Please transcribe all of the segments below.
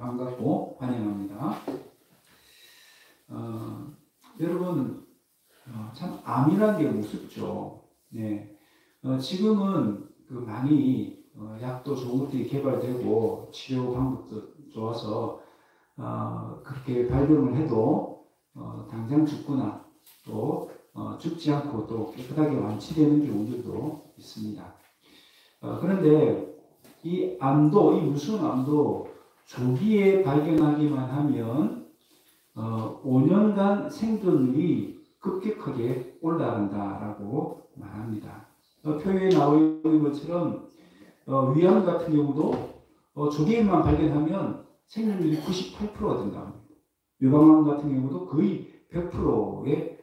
반갑고 환영합니다. 여러분, 참 암이라는 게 무섭죠. 네. 지금은 많이 약도 좋은 것들이 개발되고 치료 방법도 좋아서 그렇게 발견을 해도 당장 죽거나 또 죽지 않고 또 깨끗하게 완치되는 경우들도 있습니다. 그런데 이 암도, 이 무서운 암도 조기에 발견하기만 하면 5년간 생존율이 급격하게 올라간다라고 말합니다. 표에 나와 있는 것처럼 위암 같은 경우도 조기에만 발견하면 생존율이 98%가 된다고 합니다. 유방암 같은 경우도 거의 100%에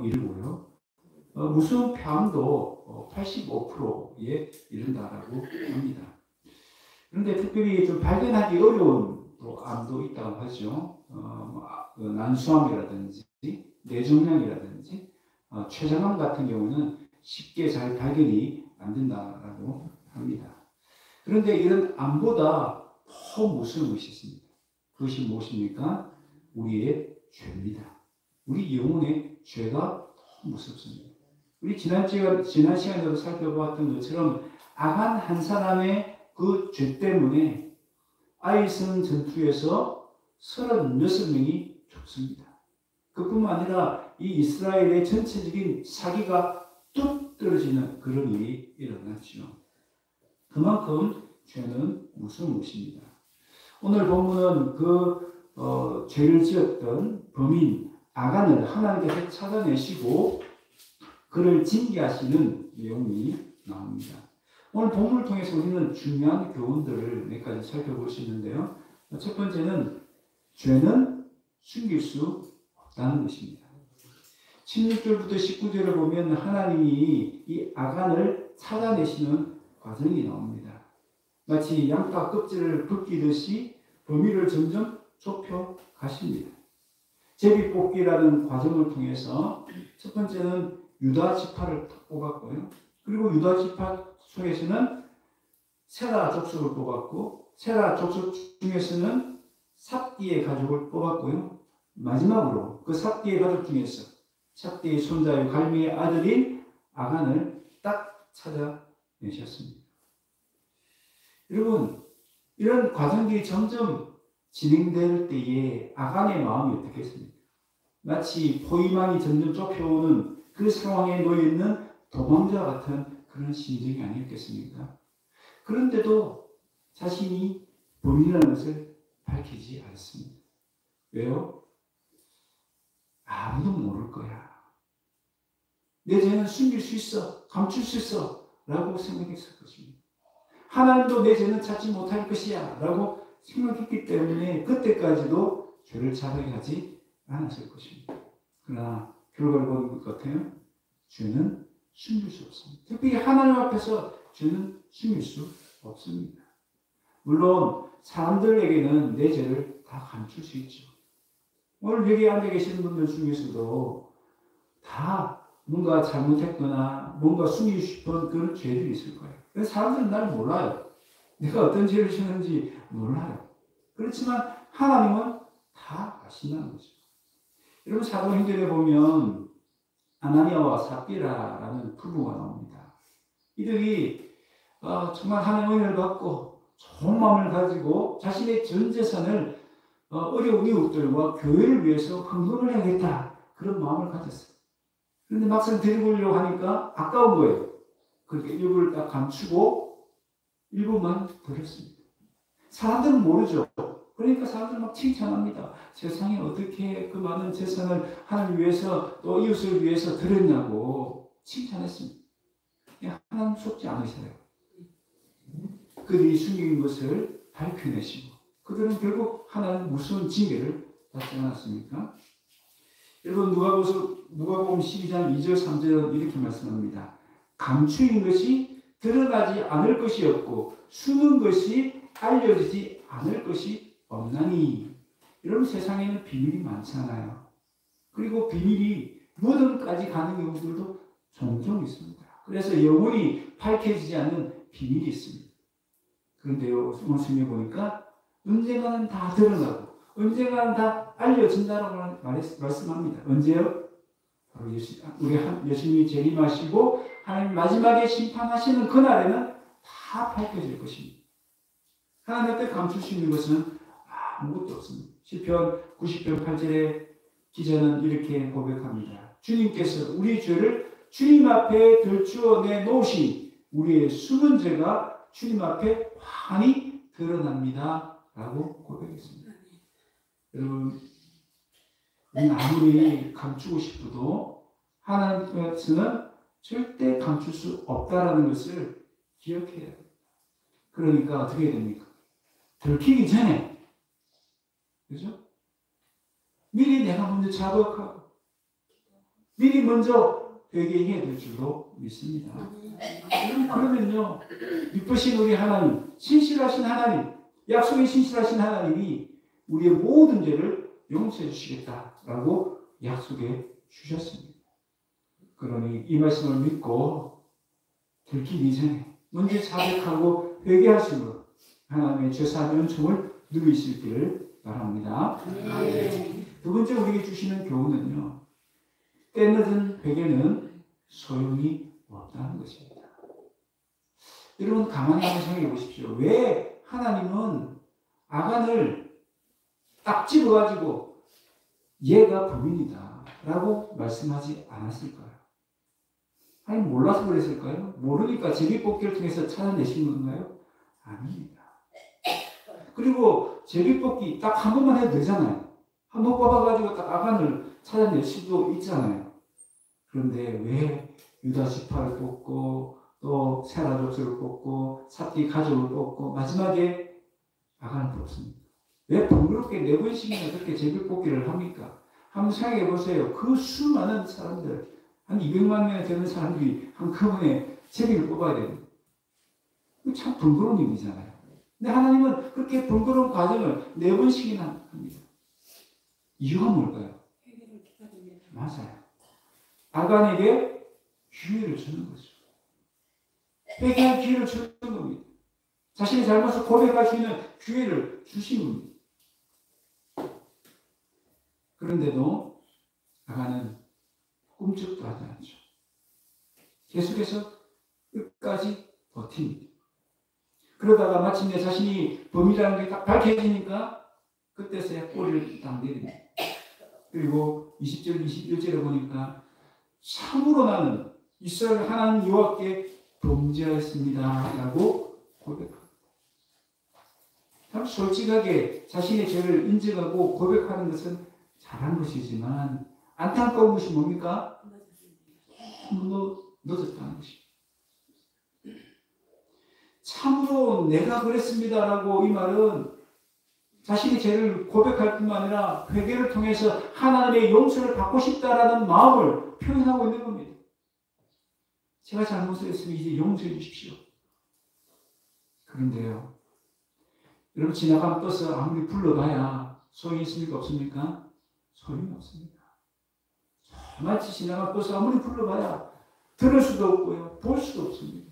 이르고요. 무서운 폐암도 85%에 이른다라고 합니다. 그런데 특별히 좀 발견하기 어려운 암도 있다고 하죠. 난수암이라든지 뇌종양이라든지 췌장암 같은 경우는 쉽게 잘 발견이 안 된다라고 합니다. 그런데 이런 암보다 더 무서운 것이 있습니다. 그것이 무엇입니까? 우리의 죄입니다. 우리 영혼의 죄가 더 무섭습니다. 우리 지난 시간에도 살펴보았던 것처럼 아간 한 사람의 그 죄 때문에 아이성 전투에서 36명이 죽습니다. 그뿐만 아니라 이 이스라엘의 전체적인 사기가 뚝 떨어지는 그런 일이 일어났죠. 그만큼 죄는 무서운 것입니다. 오늘 본문은 죄를 지었던 범인 아간을 하나님께서 찾아내시고 그를 징계하시는 내용이 나옵니다. 오늘 본문을 통해서 우리는 중요한 교훈들을 몇 가지 살펴볼 수 있는데요. 첫 번째는 죄는 숨길 수 없다는 것입니다. 16절부터 19절을 보면 하나님이 이 아간을 찾아내시는 과정이 나옵니다. 마치 양파 껍질을 벗기듯이 범위를 점점 좁혀 가십니다. 제비뽑기라는 과정을 통해서 첫 번째는 유다 지파를 뽑았고요. 그리고 유다 지파 속에서는 세라 족속을 뽑았고 세라 족속 중에서는 삽디의 가족을 뽑았고요. 마지막으로 그 삽디의 가족 중에서 삽디의 손자의 갈미의 아들인 아간을 딱 찾아내셨습니다. 여러분, 이런 과정들이 점점 진행될 때에 아간의 마음이 어떻겠습니까? 마치 포위망이 점점 좁혀오는 그 상황에 놓여있는 도망자 같은 그런 심정이 아니었겠습니까? 그런데도 자신이 범인이라는 것을 밝히지 않습니다. 왜요? 아무도 모를 거야. 내 죄는 숨길 수 있어. 감출 수 있어. 라고 생각했을 것입니다. 하나님도 내 죄는 찾지 못할 것이야. 라고 생각했기 때문에 그때까지도 죄를 자백하지 않았을 것입니다. 그러나 결과를 보는 것 같아요. 죄는 숨길 수 없습니다. 특별히 하나님 앞에서 죄는 숨길 수 없습니다. 물론 사람들에게는 내 죄를 다 감출 수 있죠. 오늘 여기 앉아 계시는 분들 중에서도 다 뭔가 잘못했거나 뭔가 숨기고 싶은 그런 죄들이 있을 거예요. 그래서 사람들은 나를 몰라요. 내가 어떤 죄를 지었는지 몰라요. 그렇지만 하나님은 다 아신다는 거죠. 여러분 사도행전에 보면 아나니아와 삽비라라는 부부가 나옵니다. 이들이 정말 하나님의 은혜를 받고 좋은 마음을 가지고 자신의 전 재산을 어려운 이웃들과 교회를 위해서 헌금을 해야겠다. 그런 마음을 가졌어요. 그런데 막상 드리려고 하니까 아까운 거예요. 그렇게 일부를 딱 감추고 일부만 드렸습니다. 사람들은 모르죠. 그러니까 사람들 막 칭찬합니다. 세상에 어떻게 그 많은 재산을 하나님 위해서 또 이웃을 위해서 드렸냐고 칭찬했습니다. 하나님 속지 않으셔요. 그들이 숨긴 것을 밝혀내시고 그들은 결국 하나님 무서운 징계를 받지 않았습니까? 여러분 누가복음 12장 2절 3절은 이렇게 말씀합니다. 감추인 것이 드러나지 않을 것이 없고 숨은 것이 알려지지 않을 것이 없나니. 여러분 세상에는 비밀이 많잖아요. 그리고 비밀이 무덤까지 가는 경우들도 종종 있습니다. 그래서 영원히 밝혀지지 않는 비밀이 있습니다. 그런데요, 오늘 성경에 보니까 언젠가는 다 드러나고 언젠가는 다 알려진다라고 말씀합니다. 언제요? 바로 예수님이 재림하시고 하나님 마지막에 심판하시는 그날에는 다 밝혀질 것입니다. 하나님 앞에 감출 수 있는 것은 아무것도 없습니다. 시편 90편 8절에 기자는 이렇게 고백합니다. 주님께서 우리 죄를 주님 앞에 들추어 내놓으신 우리의 숨은 죄가 주님 앞에 환히 드러납니다. 라고 고백했습니다. 여러분, 우리는 아무리 감추고 싶어도 하나님께서는 절대 감출 수 없다라는 것을 기억해야 합니다. 그러니까 어떻게 됩니까? 들키기 전에, 그죠? 미리 내가 먼저 자극하고, 미리 먼저 회개해야 될 줄로 믿습니다. 그러면요, 미쁘신 우리 하나님, 신실하신 하나님, 약속이 신실하신 하나님이 우리의 모든 죄를 용서해 주시겠다라고 약속해 주셨습니다. 그러니 이 말씀을 믿고 들키기 전에 먼저 자백하고 회개하심으로 하나님의 죄사함의 은총을 누리시기를 바랍니다. 두 번째 우리에게 주시는 교훈은요, 때늦은 회개는 소용이 없다는 것입니다. 여러분 가만히 한번 생각해 보십시오. 왜 하나님은 아간을 딱 집어가지고 얘가 범인이다 라고 말씀하지 않았을까요? 아니 몰라서 그랬을까요? 모르니까 제비뽑기를 통해서 찾아내신 건가요? 아닙니다. 그리고 제비뽑기 딱 한 번만 해도 되잖아요. 한 번 뽑아가지고 딱 아간을 찾아낼 수도 있잖아요. 그런데 왜 유다 지파를 뽑고 또 세라 족속을 뽑고 삽디 가족을 뽑고 마지막에 아간을 뽑습니까? 왜 번거롭게 4번씩이나 그렇게 제비뽑기를 합니까? 한번 생각해 보세요. 그 수많은 사람들, 한 200만 명이 되는 사람들이 한꺼번에 제비를 뽑아야 됩니다. 참 번거로운 일이잖아요. 근데 하나님은 그렇게 번거로운 과정을 4번씩이나 합니다. 이유가 뭘까요? 맞아요. 아간에게 기회를 주는 거죠. 회개할 기회를 주는 겁니다. 자신의 잘못을 고백할 수 있는 기회를 주신 겁니다. 그런데도 아간은 꿈쩍도 하지 않죠. 계속해서 끝까지 버팁니다. 그러다가 마침내 자신이 범인이라는 게 딱 밝혀지니까 그때서야 꼬리를 딱 내립니다. 그리고 20절, 21절에 보니까 참으로 나는 이스라엘 하나님 여호와께 범죄하였습니다 라고 고백합니다. 참 솔직하게 자신의 죄를 인정하고 고백하는 것은 잘한 것이지만 안타까운 것이 뭡니까? 너무 늦었다는 것입니다. 참으로 내가 그랬습니다라고 이 말은 자신의 죄를 고백할 뿐만 아니라 회개를 통해서 하나님의 용서를 받고 싶다라는 마음을 표현하고 있는 겁니다. 제가 잘못을 했으면 이제 용서해 주십시오. 그런데요, 여러분 지나간 버스 아무리 불러봐야 소용이 있습니까? 없습니까? 소용이 없습니다. 마치 지나간 버스 아무리 불러봐야 들을 수도 없고요, 볼 수도 없습니다.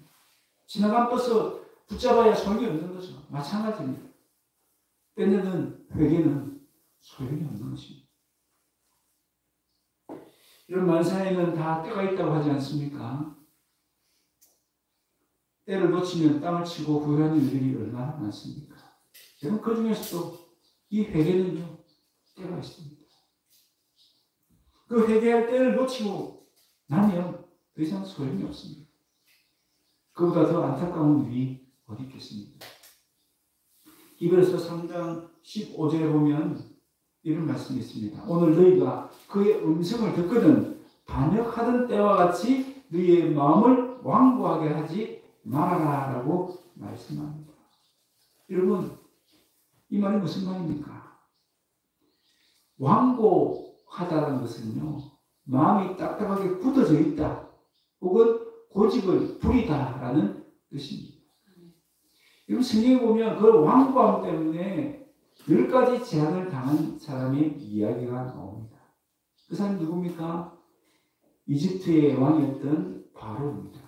지나간 버스 붙잡아야 소용이 없는 거죠. 마찬가지입니다. 때는 회개는 소용이 없는 것입니다. 이런 만사에는 다 때가 있다고 하지 않습니까? 때를 놓치면 땅을 치고 후회하는 일들이 얼마나 많습니까? 저는 그 중에서도 이 회개는요, 때가 있습니다. 그 회개할 때를 놓치고 나면 더 이상 소용이 없습니다. 그보다 더 안타까운 일이 어디 있겠습니까? 히브리서 3장 15절에 보면 이런 말씀이 있습니다. 오늘 너희가 그의 음성을 듣거든 반역하던 때와 같이 너희의 마음을 완고하게 하지 말아라 라고 말씀합니다. 여러분 이 말이 무슨 말입니까? 완고하다는 것은요, 마음이 딱딱하게 굳어져 있다 혹은 고집을 부리다라는 뜻입니다. 여러분 성경에 보면 그 완고함 때문에 10가지 재앙을 당한 사람의 이야기가 나옵니다. 그 사람이 누굽니까? 이집트의 왕이었던 바로입니다.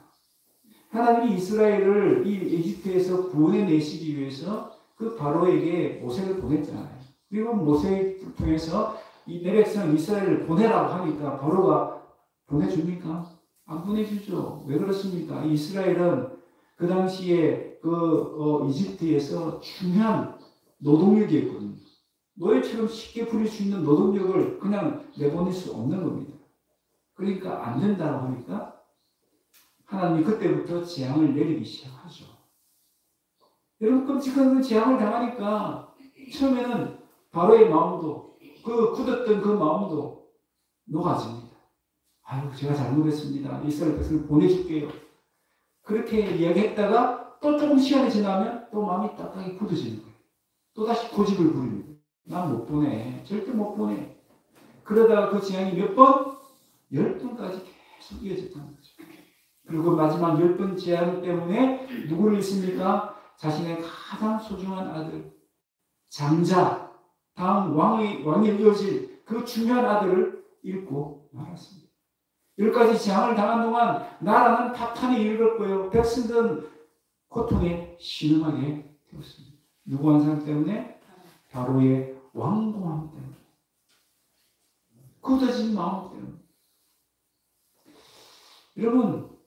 하나님이 이스라엘을 이 이집트에서 구원해내시기 위해서 그 바로에게 모세를 보냈잖아요. 그리고 모세를 통해서 내 백성 이스라엘을 보내라고 하니까 바로가 보내줍니까? 안 보내주죠. 왜 그렇습니까? 이스라엘은 그 당시에 이집트에서 중요한 노동력이었거든요. 노예처럼 쉽게 부릴 수 있는 노동력을 그냥 내보낼 수 없는 겁니다. 그러니까 안 된다고 하니까 하나님이 그때부터 재앙을 내리기 시작하죠. 여러분, 끔찍한 재앙을 당하니까 처음에는 바로의 마음도, 굳었던 그 마음도 녹아집니다. 아유, 제가 잘못했습니다. 이스라엘 백성을 보내줄게요. 그렇게 이야기했다가 또 조금 시간이 지나면 또 마음이 딱딱히 굳어지는 거예요. 또다시 고집을 부립니다. 난 못 보내. 절대 못 보내. 그러다가 그 재앙이 몇 번? 10번까지 계속 이어졌다는 거죠. 그리고 마지막 10번 재앙 때문에 누구를 잃습니까? 자신의 가장 소중한 아들, 장자, 다음 왕이 이어질 그 중요한 아들을 잃고 말았습니다. 10가지 재앙을 당한 동안 나라는 파탄에 이르렀고요. 백성들은 고통에 신음하게 되었습니다. 누구 한 사람 때문에? 바로의 완고함 때문에. 굳어진 마음 때문에. 여러분,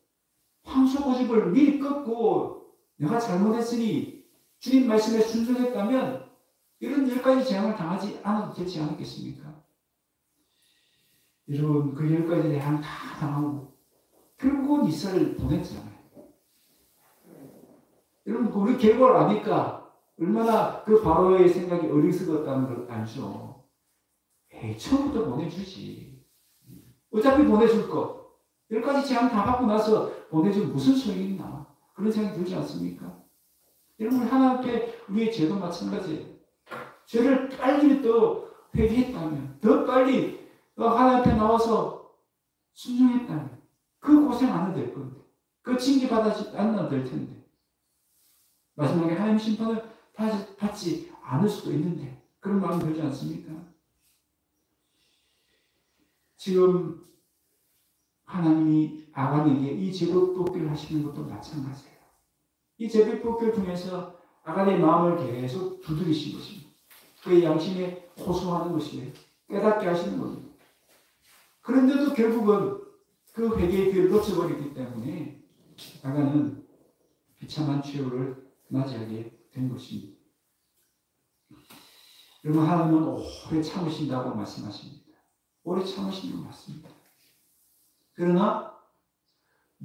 황소 고집을 미리 끊고 내가 잘못했으니 주님 말씀에 순종했다면 이런 10가지 재앙을 당하지 않아도 되지 않았겠습니까? 여러분, 그 10가지 재앙 다 당하고 결국은 이스라엘을 보냈잖아요. 여러분, 우리 결과를 아니까 얼마나 그 바로의 생각이 어리석었다는 걸 알죠. 처음부터 보내주지. 어차피 보내줄 것. 10가지 재앙 다 받고 나서 보내주면 무슨 소용이 있나. 그런 생각이 들지 않습니까? 여러분, 하나님 앞에 우리의 죄도 마찬가지예요. 죄를 빨리 또 회개했다면, 더 빨리 하나님 앞에 나와서 순종했다면, 그 고생 안 해도 될 건데, 그 징계 받지 않아도 될 텐데, 마지막에 하나님 심판을 받지 않을 수도 있는데, 그런 마음이 들지 않습니까? 지금 하나님이 아간에게 이 제법 뽑기를 하시는 것도 마찬가지예요. 이 제법 뽑기를 통해서 아간의 마음을 계속 두드리신 것입니다. 그의 양심에 호소하는 것이에요. 깨닫게 하시는 겁니다. 그런데도 결국은 그 회개의 기회를 놓쳐버리기 때문에 아간은 비참한 최후를 맞이하게 된 것입니다. 여러분, 하나님은 오래 참으신다고 말씀하십니다. 오래 참으시는 것 맞습니다. 그러나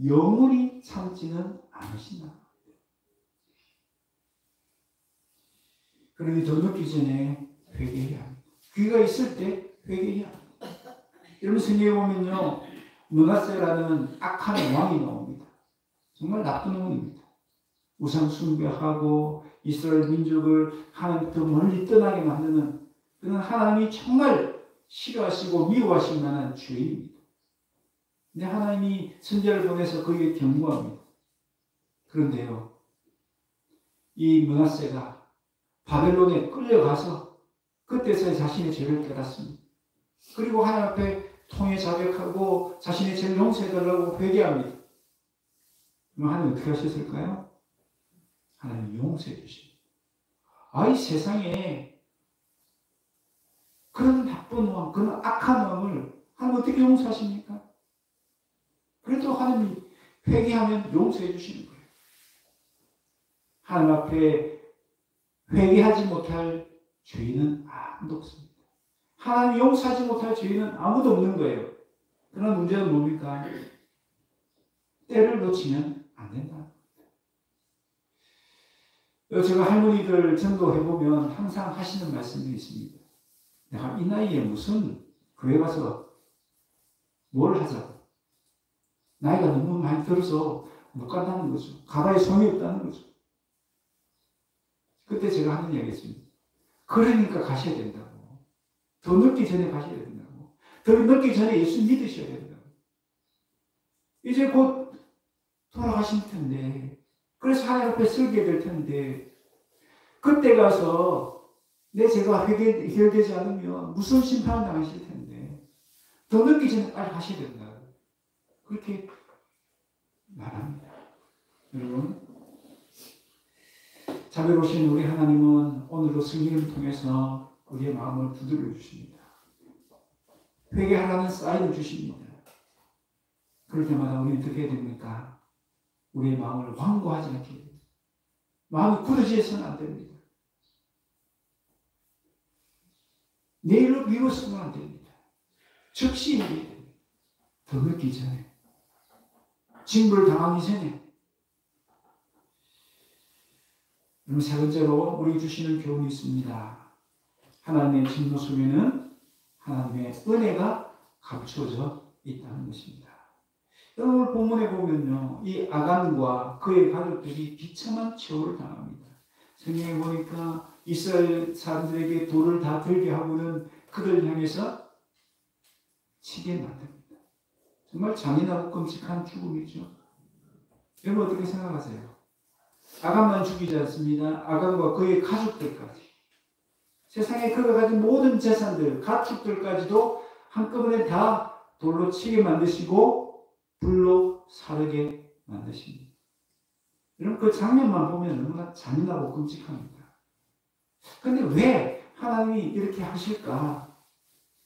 영원히 참지는 않으신다. 그러니 더 늦기 전에 회개해야 합니다. 기회가 있을 때 회개해야 합니다. 여러분, 성경에 보면요, 므낫세라는 악한 왕이 나옵니다. 정말 나쁜 왕입니다. 우상 숭배하고 이스라엘 민족을 하나님부터 멀리 떠나게 만드는 그는 하나님이 정말 싫어하시고 미워하실 만한 죄인입니다. 근데 하나님이 선지자를 보내서 그에게 경고합니다. 그런데요, 이 므낫세가 바벨론에 끌려가서 그때서야 자신의 죄를 깨닫습니다. 그리고 하나님 앞에 통해 자백하고 자신의 죄를 용서해달라고 회개합니다. 그럼 하나님 어떻게 하셨을까요? 하나님 용서해 주십니다. 이 세상에 그런 나쁜 왕, 그런 악한 왕을 하나님 어떻게 용서하십니까? 그래도 하나님이 회개하면 용서해 주시는 거예요. 하나님 앞에 회개하지 못할 죄인은 아무도 없습니다. 하나님 용서하지 못할 죄인은 아무도 없는 거예요. 그런 문제는 뭡니까? 때를 놓치면 안 된다. 제가 할머니들 전도해보면 항상 하시는 말씀이 있습니다. 내가 이 나이에 무슨 교회 가서 뭘 하자고. 나이가 너무 많이 들어서 못 간다는 거죠. 가봐야 소용이 없다는 거죠. 그때 제가 하는 이야기 있습니다. 그러니까 가셔야 된다고. 더 늦기 전에 가셔야 된다고. 더 늦기 전에 예수 믿으셔야 된다고. 이제 곧 돌아가실 텐데, 그래서 하나님 앞에 설게 될 텐데, 그때 가서 내 죄가 해결되지 않으면 무슨 심판을 당하실 텐데, 더 늦기 전에 빨리 가셔야 된다. 그렇게 말합니다. 여러분, 자비로우신 우리 하나님은 오늘도 성령을 통해서 우리의 마음을 두드려 주십니다. 회개하라는 사인을 주십니다. 그럴 때마다 우리는 어떻게 해야 됩니까? 우리의 마음을 완고하지 않게 됩니다. 마음이 굳어지어서는 안 됩니다. 내일로 미워서는 안 됩니다. 즉시 해야 됩니다. 더 늦기 전에. 징벌 당하기 전에. 그럼 세 번째로 우리 주시는 교훈이 있습니다. 하나님의 진노 속에는 하나님의 은혜가 감춰져 있다는 것입니다. 오늘 본문에 보면요, 이 아간과 그의 가족들이 비참한 처우를 당합니다. 성경에 보니까 이스라엘 사람들에게 돌을 다 들게 하고는 그들 향해서 치게 만듭니다. 정말 잔인하고 끔찍한 죽음이죠. 여러분 어떻게 생각하세요? 아간만 죽이지 않습니다. 아간과 그의 가족들까지, 세상에 그가 가진 모든 재산들, 가축들까지도 한꺼번에 다 돌로 치게 만드시고 불로 사르게 만드십니다. 여러분 그 장면만 보면 너무나 잔인하고 끔찍합니다. 그런데 왜 하나님이 이렇게 하실까?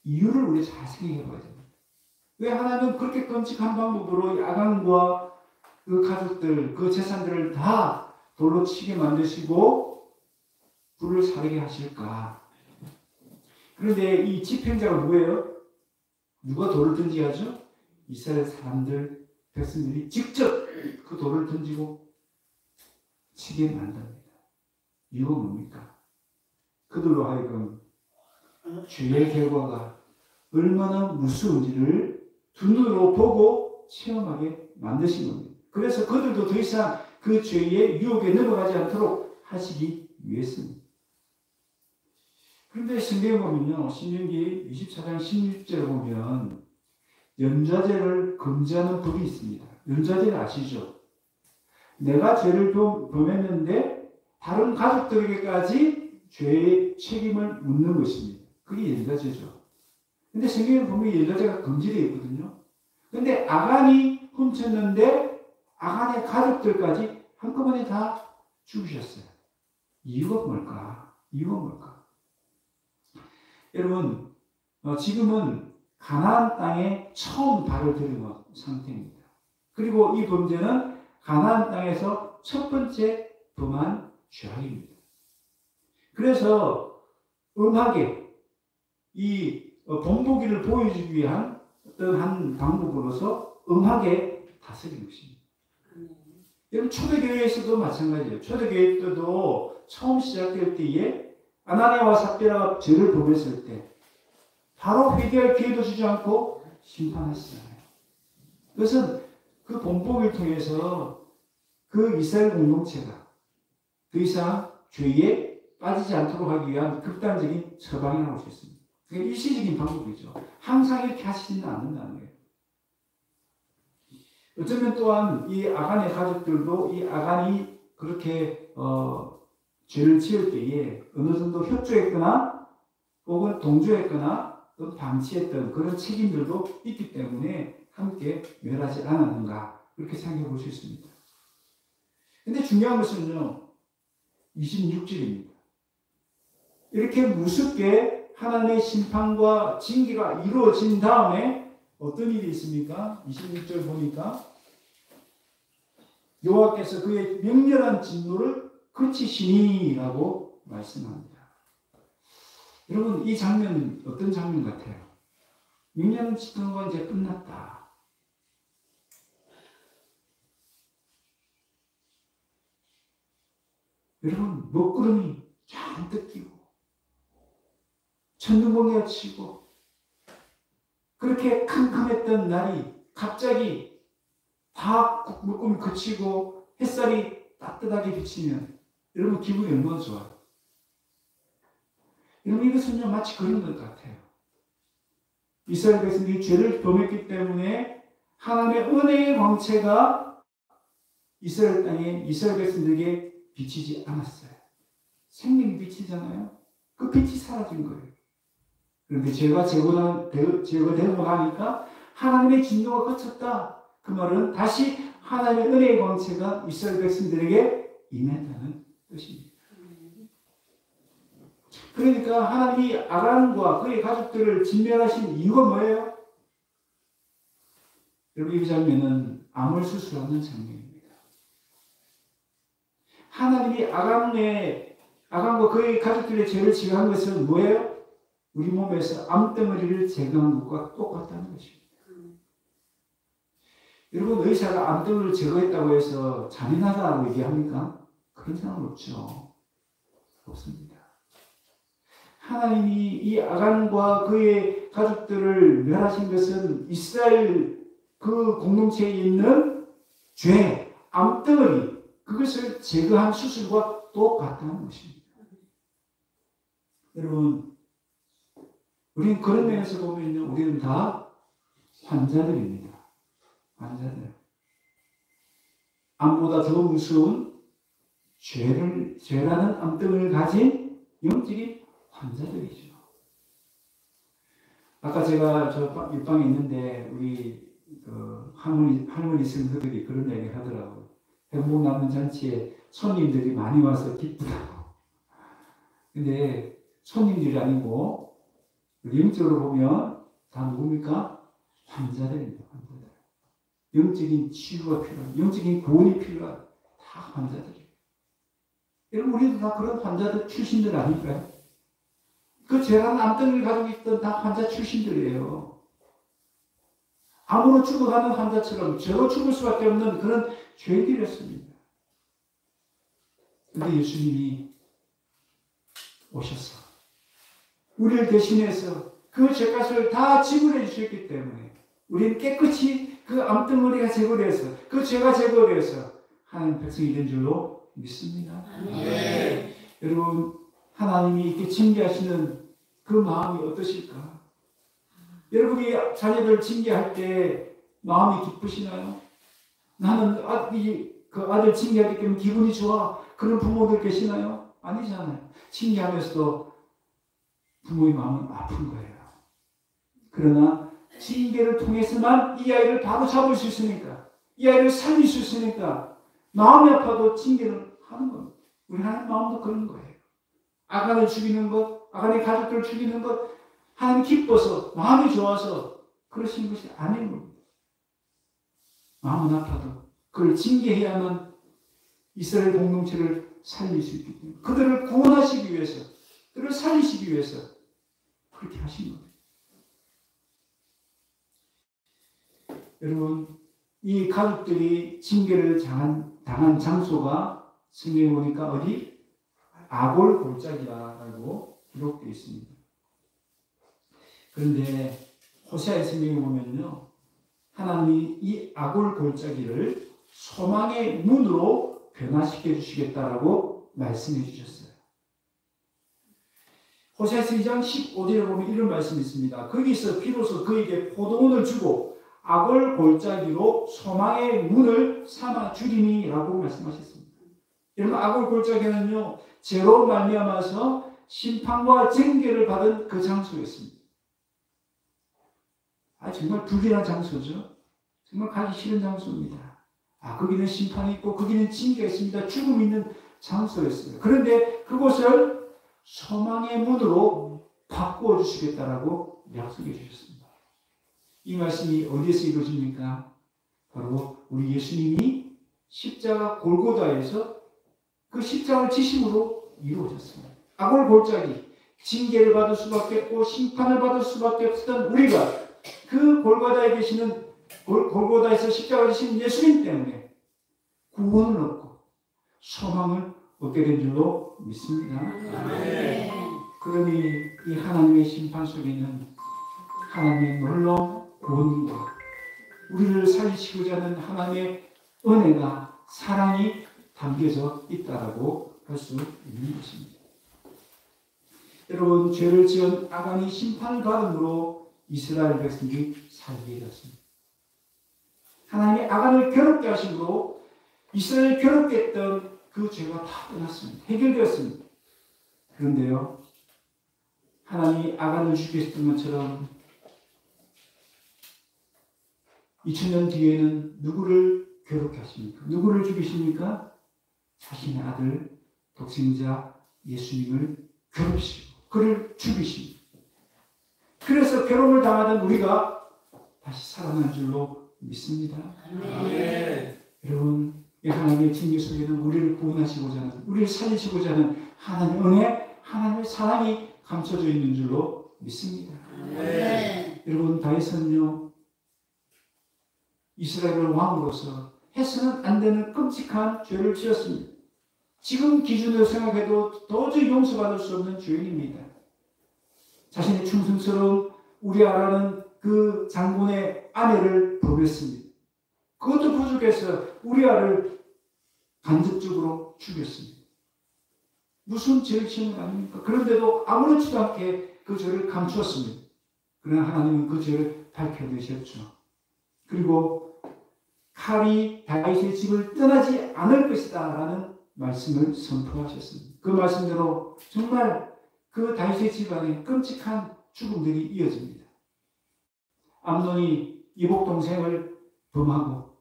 이유를 우리 잘 생각해 봐야 됩니다. 왜 하나님은 그렇게 끔찍한 방법으로 아간과 그 가족들, 그 재산들을 다 돌로 치게 만드시고 불을 사르게 하실까? 그런데 이 집행자가 누구예요? 누가 돌을 던지게 하죠? 이스라엘 사람들, 백성들이 직접 그 돌을 던지고 치게 만듭니다. 이유가 뭡니까? 그들로 하여금 죄의 결과가 얼마나 무서운지를 두 눈으로 보고 체험하게 만드신 겁니다. 그래서 그들도 더 이상 그 죄의 유혹에 넘어가지 않도록 하시기 위해서입니다. 그런데 성경에 보면요, 신명기 24장 16절에 보면 연좌제를 금지하는 법이 있습니다. 연좌제를 아시죠? 내가 죄를 범했는데 다른 가족들에게까지 죄의 책임을 묻는 것입니다. 그게 연좌제죠. 근데 성경에 보면 연좌제가 금지되어 있거든요. 근데 아간이 훔쳤는데 아간의 가족들까지 한꺼번에 다 죽으셨어요. 이유가 뭘까? 이유가 뭘까? 여러분, 지금은 가나안 땅에 처음 발을 들인 상태입니다. 그리고 이 범죄는 가나안 땅에서 첫 번째 범한 죄악입니다. 그래서 음하게 이 본보기를 보여주기 위한 어떤 한 방법으로서 음하게 다스린 것입니다. 여러분 초대교회에서도 마찬가지예요. 초대교회 때도 처음 시작될 때에 아나니아와 삽비라가 죄를 범했을 때 바로 회개할 기회도 주지 않고 심판하시잖아요. 그것은 그 본보기를 통해서 그 이스라엘 공동체가 더 이상 죄에 빠지지 않도록 하기 위한 극단적인 처방이라고 할 수 있습니다. 그게 일시적인 방법이죠. 항상 이렇게 하시지는 않는다는 거예요. 어쩌면 또한 이 아간의 가족들도 이 아간이 그렇게 죄를 지을 때에 어느 정도 협조했거나 혹은 동조했거나 또 방치했던 그런 책임들도 있기 때문에 함께 멸하지 않았는가 그렇게 생각해 볼 수 있습니다. 그런데 중요한 것은요 26절입니다. 이렇게 무섭게 하나님의 심판과 징계가 이루어진 다음에 어떤 일이 있습니까? 26절 보니까 여호와께서 그의 명렬한 진노를 그치시니라고 말씀합니다. 여러분 이 장면은 어떤 장면 같아요? 명렬한 진노가 이제 끝났다. 여러분 먹구름이 잔뜩 끼고 천둥번개가 치고 그렇게 캄캄했던 날이 갑자기 다 물고기 그치고 햇살이 따뜻하게 비치면 여러분 기분이 얼마나 좋아요. 여러분 이것은요 마치 그런 것 같아요. 이스라엘 백성들이 죄를 범했기 때문에 하나님의 은혜의 광채가 이스라엘 땅에 이스라엘 백성들에게 비치지 않았어요. 생명이 비치잖아요. 그 빛이 사라진 거예요. 그런데 죄가 제거되고 나니까 하나님의 진노가 그쳤다. 그 말은 다시 하나님의 은혜의 광채가 이스라엘 백성들에게 임했다는 뜻입니다. 그러니까 하나님이 아간과 그의 가족들을 진멸하신 이유가 뭐예요? 여러분, 이 장면은 암을 수술하는 장면입니다. 하나님이 아간과 그의 가족들의 죄를 제거한 것은 뭐예요? 우리 몸에서 암덩어리를 제거한 것과 똑같다는 것입니다. 여러분, 의사가 암덩어리를 제거했다고 해서 잔인하다고 얘기합니까? 그런 사람 없죠. 없습니다. 하나님이 이 아간과 그의 가족들을 멸하신 것은 이스라엘 그 공동체에 있는 죄, 암덩어리, 그것을 제거한 수술과 똑같다는 것입니다. 여러분, 우리는 그런 면에서 보면요, 우리는 다 환자들입니다. 환자들. 암보다 더 무서운 죄라는 암덩어리를 가진 영적인 환자들이죠. 아까 제가 저 옆방에 있는데 우리 할머니 성도들이 그런 얘기를 하더라고요. 행복 남는 잔치에 손님들이 많이 와서 기쁘다고. 근데 손님들이 아니고 영적으로 보면 다 누굽니까? 환자들입니다. 환자들. 영적인 치유가 필요한, 영적인 구원이 필요한 다 환자들이에요. 여러분, 우리도 다 그런 환자들 출신들 아닐까요? 그 죄라는 암덩이를 가지고 있던 다 환자 출신들이에요. 암으로 죽어가는 환자처럼 죄로 죽을 수밖에 없는 그런 죄인들이었습니다. 그런데 예수님이 오셔서 우리를 대신해서 그 죄값을 다 지불해 주셨기 때문에 우리는 깨끗이 그 암덩어리가 제거되어서 그 죄가 제거되어서 하나님 백성이 된 줄로 믿습니다. 네. 여러분, 하나님이 이렇게 징계하시는 그 마음이 어떠실까? 여러분이 자녀들 징계할 때 마음이 기쁘시나요? 나는 그 아들 징계하기 때문에 기분이 좋아. 그런 부모들 계시나요? 아니잖아요. 징계하면서도 부모의 마음은 아픈 거예요. 그러나 징계를 통해서만 이 아이를 바로 잡을 수 있으니까, 이 아이를 살릴 수 있으니까 마음이 아파도 징계를 하는 겁니다. 우리 하나님 마음도 그런 거예요. 아간을 죽이는 것, 아간의 가족들을 죽이는 것, 하나님 기뻐서, 마음이 좋아서 그러신 것이 아닌 겁니다. 마음은 아파도 그걸 징계해야만 이스라엘 공동체를 살릴 수 있기 때문에, 그들을 구원하시기 위해서, 그들을 살리시기 위해서 그렇게 하신 겁니다. 여러분, 이 가족들이 징계를 당한 장소가 성경에 보니까 어디? 아골 골짜기라고 기록되어 있습니다. 그런데 호세아의 성경에 보면요, 하나님이 이 아골 골짜기를 소망의 문으로 변화시켜 주시겠다라고 말씀해 주셨어요. 호세아서 2장 15절에 보면 이런 말씀이 있습니다. 거기서 비로소 그에게 포도원을 주고 아골 골짜기로 소망의 문을 삼아 주리니라고 말씀하셨습니다. 여러분, 아골 골짜기는요, 죄로 말미암아서 심판과 징계를 받은 그 장소였습니다. 정말 불길한 장소죠. 정말 가기 싫은 장소입니다. 거기는 심판이 있고 거기는 징계가 있습니다. 죽음이 있는 장소였습니다. 그런데 그곳을 소망의 문으로 바꾸어 주시겠다라고 약속해 주셨습니다. 이 말씀이 어디에서 이루어집니까? 바로 우리 예수님이 십자가 골고다에서 그 십자가를 지심으로 이루어졌습니다. 아골 골짜기, 징계를 받을 수밖에 없고 심판을 받을 수밖에 없었던 우리가 그 골고다에 계시는 골고다에서 십자가를 지신 예수님 때문에 구원을 얻고 소망을 얻게 된 줄로 믿습니다. 네. 그러니 이 하나님의 심판 속에는 하나님의 놀라운 구원과 우리를 살리시고자 하는 하나님의 은혜가, 사랑이 담겨져 있다라고 할 수 있는 것입니다. 여러분, 죄를 지은 아간이 심판을 받음으로 이스라엘 백성이 살게 되었습니다. 하나님이 아간을 괴롭게 하심으로 이스라엘을 괴롭게 했던 그 죄가 다 끝났습니다. 해결되었습니다. 그런데요, 하나님이 아간을 죽였던 것처럼 2000년 뒤에는 누구를 괴롭게 하십니까? 누구를 죽이십니까? 자신의 아들, 독생자 예수님을 괴롭히시고 그를 죽이십니다. 그래서 괴로움을 당하던 우리가 다시 살아난 줄로 믿습니다. 아멘. 여러분, 이 하나님의 징계 속에는 우리를 구원하시고자 하는, 우리를 살리시고자 하는 하나님의 은혜, 하나님의 사랑이 감춰져 있는 줄로 믿습니다. 아멘. 여러분, 다윗은요, 이스라엘을 왕으로서 해서는 안 되는 끔찍한 죄를 지었습니다. 지금 기준으로 생각해도 도저히 용서받을 수 없는 죄인입니다. 자신의 충성스러운 우리아라는 그 장군의 아내를 버렸습니다. 그것도 부족해서 우리아를 간접적으로 죽였습니다. 무슨 죄를 지은 거 아닙니까? 그런데도 아무렇지도 않게 그 죄를 감추었습니다. 그러나 하나님은 그 죄를 밝혀내셨죠. 그리고 칼이 다윗의 집을 떠나지 않을 것이다 라는 말씀을 선포하셨습니다. 그 말씀대로 정말 그 다윗의 집안에 끔찍한 죽음들이 이어집니다. 암논이 이복 동생을 범하고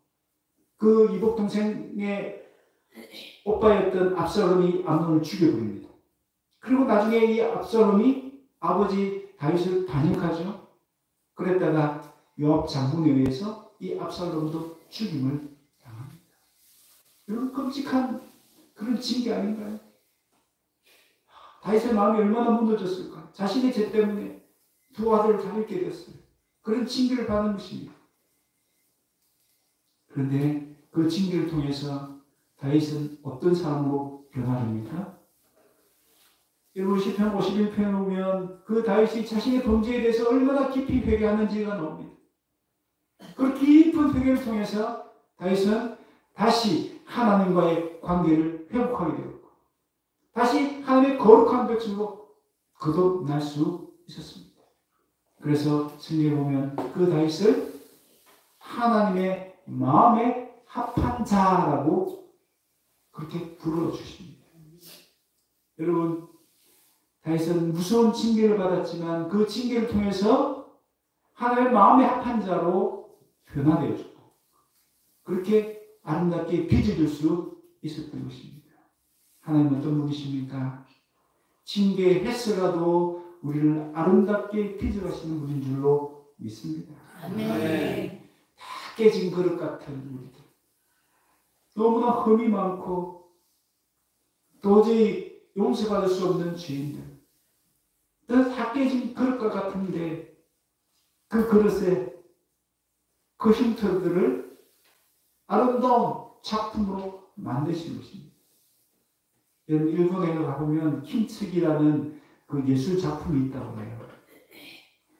그 이복 동생의 오빠였던 압살롬이 암논을 죽여버립니다. 그리고 나중에 이 압살롬이 아버지 다윗을 반역하죠. 그랬다가 요압 장군에 의해서 이 압살롬도 죽임을 당합니다. 이런 끔찍한 그런 징계 아닌가요? 다윗의 마음이 얼마나 무너졌을까? 자신의 죄 때문에 두 아들을 다 잃게 됐어요. 그런 징계를 받은 것입니다. 그런데 그 징계를 통해서 다윗은 어떤 사람으로 변화합니까? 여러분 시편 51편에 보면 그 다윗이 자신의 범죄에 대해서 얼마나 깊이 회개하는지가 나옵니다. 그 깊은 회개를 통해서 다윗은 다시 하나님과의 관계를 회복하게 되었고 다시 하나님의 거룩한 백성으로 거듭날 수 있었습니다. 그래서 성경에 보면 그 다윗을 하나님의 마음에 합한 자라고 그렇게 불러주십니다. 여러분, 다윗은 무서운 징계를 받았지만 그 징계를 통해서 하나님의 마음에 합한 자로 변화되어졌고 그렇게 아름답게 빚어질 수 있었던 것입니다. 하나님은 어떤 분이십니까? 징계했으라도 우리를 아름답게 빚어가시는 분인 줄로 믿습니다. 아멘. 다 깨진 그릇 같은 우리들. 너무나 흠이 많고 도저히 용서받을 수 없는 죄인들. 다 깨진 그릇과 같은데 그 그릇에 그 흉터들을 아름다운 작품으로 만드신 것입니다. 여러분 일본에 가보면 킨츠기라는 그 예술 작품이 있다고 해요.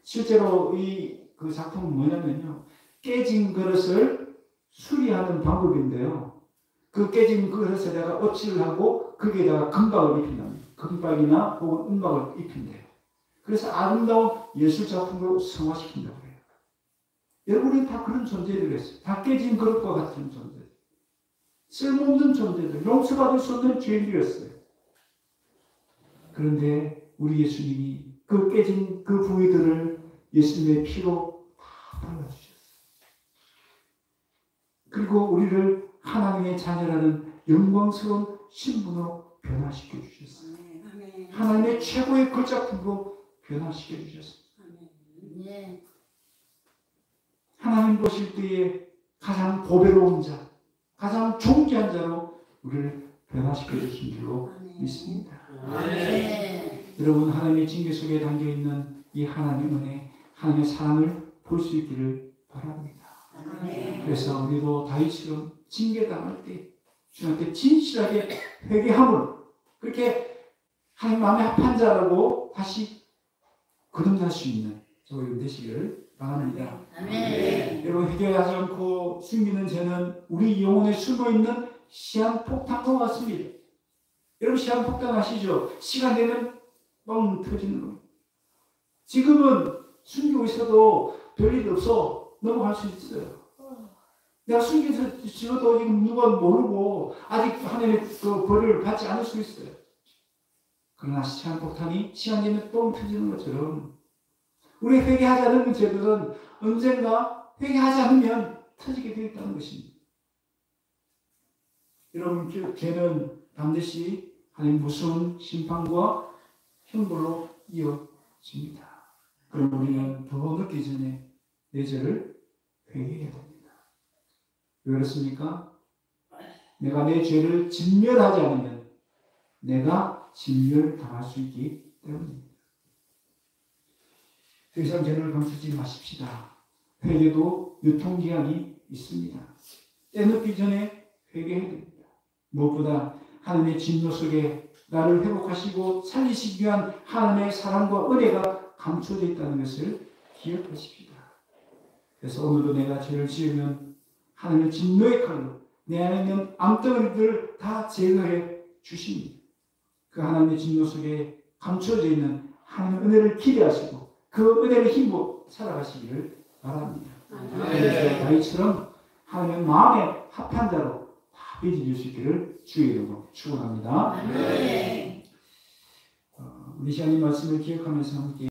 실제로 그 작품은 뭐냐면요. 깨진 그릇을 수리하는 방법인데요. 그 깨진 그릇에다가 어치를 하고 거기에다가 금박을 입힌답니다. 금박이나 혹은 은박을 입힌대요. 그래서 아름다운 예술 작품으로 성화시킨다고 해요. 여러분이 다 그런 존재들이 있어요. 다 깨진 그릇과 같은 존재. 쓸모없는 존재들, 용서받을 수 없는 죄인들이었어요. 그런데 우리 예수님이 그 깨진 그 부위들을 예수님의 피로 다 발라주셨어요. 그리고 우리를 하나님의 자녀라는 영광스러운 신분으로 변화시켜 주셨어요. 하나님의 최고의 걸작품으로 변화시켜 주셨어요. 하나님 보실 때에 가장 보배로운 자, 가장 존귀한 자로 우리를 변화시켜 주신 줄로 믿습니다. 여러분 하나님의 징계 속에 담겨있는 이 하나님의 은혜, 하나님의 사랑을 볼 수 있기를 바랍니다. 그래서 우리도 다윗처럼 징계당할 때 주님께 진실하게 회개함을 그렇게 하나님 마음에 합한 자라고 다시 거듭날 수 있는 저희 되시기를 바랍니다. 여러분 회개하지 않고 숨기는 죄는 우리 영혼에 숨어있는 시한폭탄과 같습니다. 여러분 시한폭탄 아시죠? 시간 되면 뻥 터지는 겁니다. 지금은 숨기고 있어도 별일 없어 넘어갈 수 있어요. 내가 숨겨서 지어도 지금 누가 모르고 아직 하나님의 그 벌을 받지 않을 수 있어요. 그러나 시한폭탄이 시간 되면 뻥 터지는 것처럼 우리 회개하지 않는 죄들은 언젠가 회개하지 않으면 터지게 되어 있다는 것입니다. 여러분 죄는 반드시 하나님 무서운 심판과 형벌로 이어집니다. 그럼 우리는 더 늦기 전에 내 죄를 회개해야 됩니다. 왜 그렇습니까? 내가 내 죄를 진멸하지 않으면 내가 진멸당할 수 있기 때문입니다. 더 이상 죄를 감추지 마십시다. 회개도 유통기한이 있습니다. 때늦기 전에 회개해야 됩니다. 무엇보다 하나님의 진노 속에 나를 회복하시고 살리시기 위한 하나님의 사랑과 은혜가 감춰져 있다는 것을 기억하십시다. 그래서 오늘도 내가 죄를 지으면 하나님의 진노의 칼로 내 안에 있는 암덩어리들을 다 제거해 주십니다. 그 하나님의 진노 속에 감춰져 있는 하나님의 은혜를 기대하시고 그 은혜를 힘으로 살아가시기를 바랍니다. 그래서 다윗처럼 하나님의 마음에 합한 자로 다윗이 될 수 있기를 주의 이름으로 축원합니다. 우리 시간의 말씀을 기억하면서 함께